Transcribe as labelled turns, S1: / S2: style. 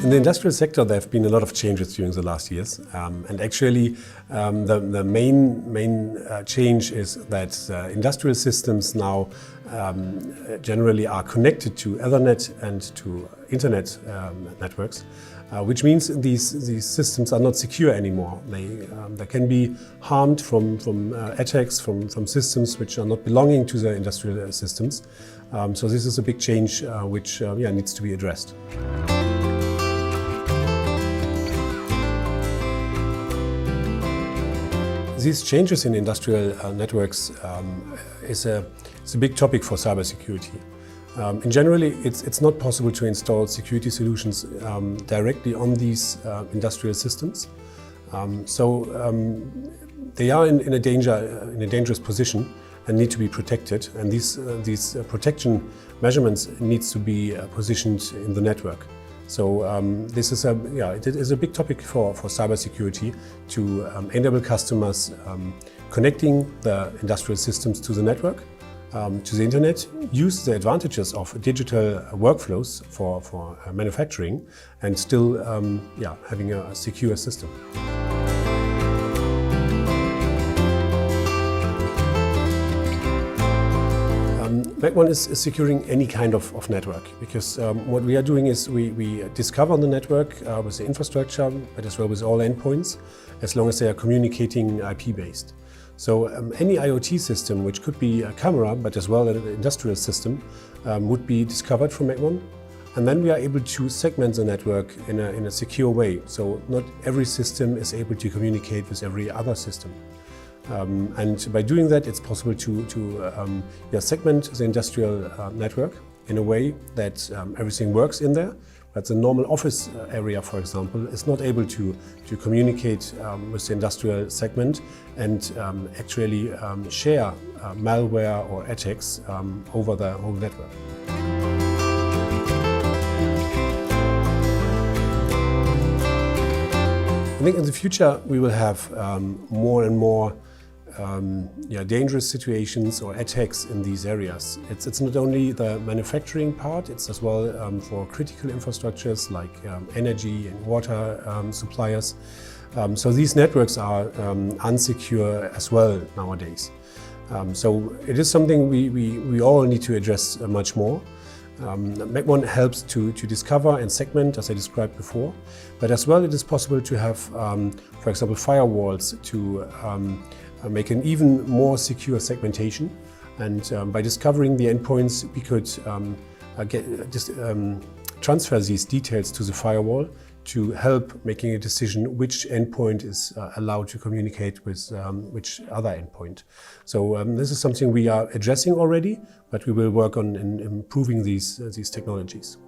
S1: In the industrial sector, there have been a lot of changes during the last years, and actually the main change is that industrial systems now generally are connected to Ethernet and to Internet networks, which means these systems are not secure anymore. They can be harmed from attacks from systems which are not belonging to the industrial systems. So this is a big change which needs to be addressed. These changes in industrial networks is a big topic for cybersecurity. In generally, it's not possible to install security solutions directly on these industrial systems. They are in a dangerous position and need to be protected. And these protection measurements needs to be positioned in the network. So this is it is a big topic for cybersecurity to enable customers connecting the industrial systems to the network, to the internet, use the advantages of digital workflows for manufacturing, and still having a secure system. macmon is securing any kind of network, because what we are doing is we discover the network with the infrastructure, but as well with all endpoints, as long as they are communicating IP-based. So any IoT system, which could be a camera, but as well an industrial system, would be discovered from macmon. And then we are able to segment the network in a secure way. So not every system is able to communicate with every other system. And by doing that, it's possible to segment the industrial network in a way that everything works in there. But the normal office area, for example, is not able to communicate with the industrial segment and actually share malware or attacks over the whole network. I think in the future we will have more and more dangerous situations or attacks in these areas. It's not only the manufacturing part, it's as well for critical infrastructures like energy and water suppliers. So these networks are unsecure as well nowadays. So it is something we all need to address much more. macmon helps to discover and segment, as I described before, but as well it is possible to have, for example, firewalls to make an even more secure segmentation. And by discovering the endpoints, we could transfer these details to the firewall to help making a decision which endpoint is allowed to communicate with which other endpoint. So this is something we are addressing already, but we will work on improving these technologies.